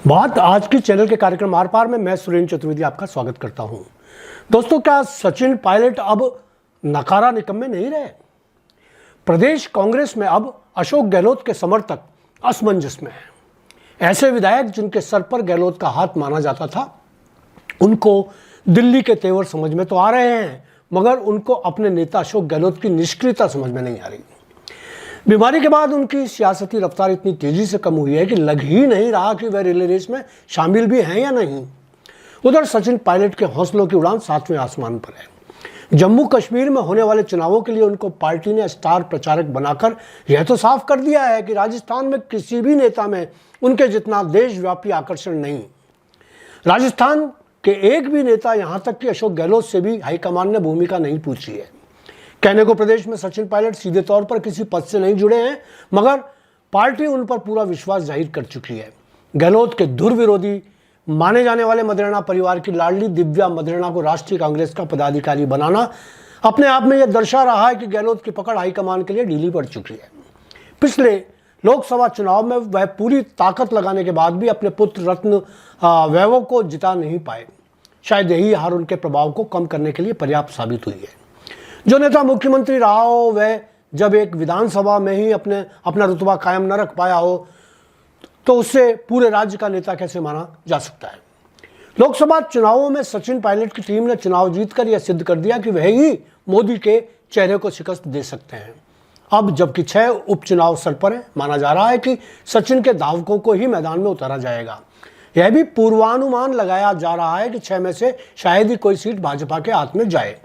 बात आज की चैनल के कार्यक्रम आर पार में मैं सुरेंद्र चतुर्वेदी आपका स्वागत करता हूं। दोस्तों, क्या सचिन पायलट अब नकारा निकम्मे नहीं रहे? प्रदेश कांग्रेस में अब अशोक गहलोत के समर्थक असमंजस में हैं। ऐसे विधायक जिनके सर पर गहलोत का हाथ माना जाता था, उनको दिल्ली के तेवर समझ में तो आ रहे हैं, मगर उनको अपने नेता अशोक गहलोत की निष्क्रियता समझ में नहीं आ रही। बीमारी के बाद उनकी सियासती रफ्तार इतनी तेजी से कम हुई है कि लग ही नहीं रहा कि वह रिले रेस में शामिल भी हैं या नहीं। उधर सचिन पायलट के हौसलों की उड़ान 7वें आसमान पर है। जम्मू कश्मीर में होने वाले चुनावों के लिए उनको पार्टी ने स्टार प्रचारक बनाकर यह तो साफ कर दिया है कि राजस्थान में किसी भी नेता में उनके जितना देशव्यापी आकर्षण नहीं। राजस्थान के एक भी नेता, यहां तक कि अशोक गहलोत से भी हाईकमान ने भूमिका नहीं पूछी है। कहने को प्रदेश में सचिन पायलट सीधे तौर पर किसी पद से नहीं जुड़े हैं, मगर पार्टी उन पर पूरा विश्वास जाहिर कर चुकी है। गहलोत के धुर विरोधी माने जाने वाले मदेरणा परिवार की लाडली दिव्या मदेरणा को राष्ट्रीय कांग्रेस का पदाधिकारी बनाना अपने आप में यह दर्शा रहा है कि गहलोत की पकड़ हाईकमान के लिए ढीली पड़ चुकी है। पिछले लोकसभा चुनाव में वह पूरी ताकत लगाने के बाद भी अपने पुत्र रत्न वैभव को जिता नहीं पाए। शायद यही हार उनके प्रभाव को कम करने के लिए पर्याप्त साबित हुई है। जो नेता मुख्यमंत्री रहा हो, वह जब एक विधानसभा में ही अपना रुतबा कायम न रख पाया हो, तो उससे पूरे राज्य का नेता कैसे माना जा सकता है। लोकसभा चुनावों में सचिन पायलट की टीम ने चुनाव जीतकर यह सिद्ध कर दिया कि वह ही मोदी के चेहरे को शिकस्त दे सकते हैं। अब जबकि 6 उपचुनाव सर पर है, माना जा रहा है कि सचिन के धावकों को ही मैदान में उतारा जाएगा। यह भी पूर्वानुमान लगाया जा रहा है कि 6 में से शायद ही कोई सीट भाजपा के हाथ में जाए।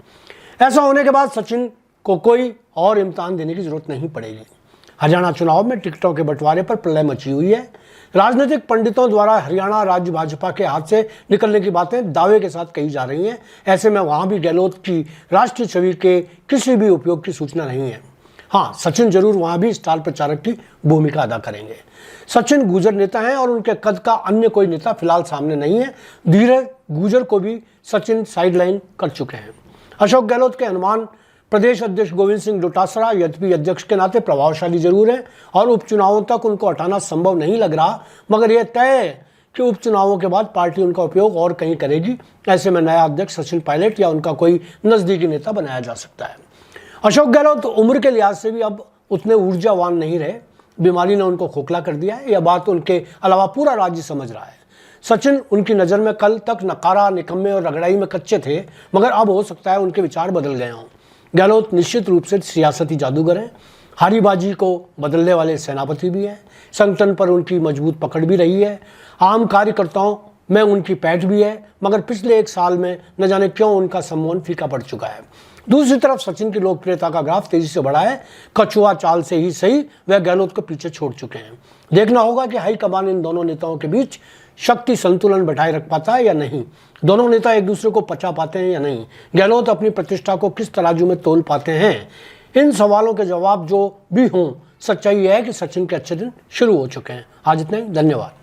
ऐसा होने के बाद सचिन को कोई और इम्तिहान देने की जरूरत नहीं पड़ेगी। हरियाणा चुनाव में टिकटों के बंटवारे पर प्रलय मची हुई है। राजनीतिक पंडितों द्वारा हरियाणा राज्य भाजपा के हाथ से निकलने की बातें दावे के साथ कही जा रही हैं। ऐसे में वहां भी गहलोत की राष्ट्रीय छवि के किसी भी उपयोग की सूचना नहीं है। हाँ, सचिन जरूर वहां भी स्टार प्रचारक की भूमिका अदा करेंगे। सचिन गुर्जर नेता हैं और उनके कद का अन्य कोई नेता फिलहाल सामने नहीं है। धीरज गुर्जर को भी सचिन साइडलाइन कर चुके हैं। अशोक गहलोत के अनुमान प्रदेश अध्यक्ष गोविंद सिंह डोटासरा यद्यपि अध्यक्ष के नाते प्रभावशाली जरूर है और उपचुनावों तक उनको हटाना संभव नहीं लग रहा, मगर यह तय है कि उपचुनावों के बाद पार्टी उनका उपयोग और कहीं करेगी। ऐसे में नया अध्यक्ष सचिन पायलट या उनका कोई नजदीकी नेता बनाया जा सकता है। अशोक गहलोत उम्र के लिहाज से भी अब उतने ऊर्जावान नहीं रहे। बीमारी ने उनको खोखला कर दिया है। यह बात उनके अलावा पूरा राज्य समझ रहा है। सचिन उनकी नज़र में कल तक नकारा, निकम्मे और रगड़ाई में कच्चे थे, मगर अब हो सकता है उनके विचार बदल गए हों। गहलोत निश्चित रूप से सियासती जादूगर हैं। हारी बाजी को बदलने वाले सेनापति भी हैं। संगठन पर उनकी मजबूत पकड़ भी रही है। आम कार्यकर्ताओं में उनकी पैठ भी है, मगर पिछले 1 साल में न जाने क्यों उनका सम्मान फीका पड़ चुका है। दूसरी तरफ सचिन की लोकप्रियता का ग्राफ तेजी से बढ़ा है। कछुआ चाल से ही सही वह गहलोत को पीछे छोड़ चुके हैं। देखना होगा कि हाईकमान इन दोनों नेताओं के बीच शक्ति संतुलन बैठाए रख पाता है या नहीं। दोनों नेता एक दूसरे को पचा पाते हैं या नहीं। गहलोत अपनी प्रतिष्ठा को किस तराजू में तोल पाते हैं। इन सवालों के जवाब जो भी हों, सच्चाई यह है कि सचिन के अच्छे दिन शुरू हो चुके हैं। आज इतना ही, धन्यवाद।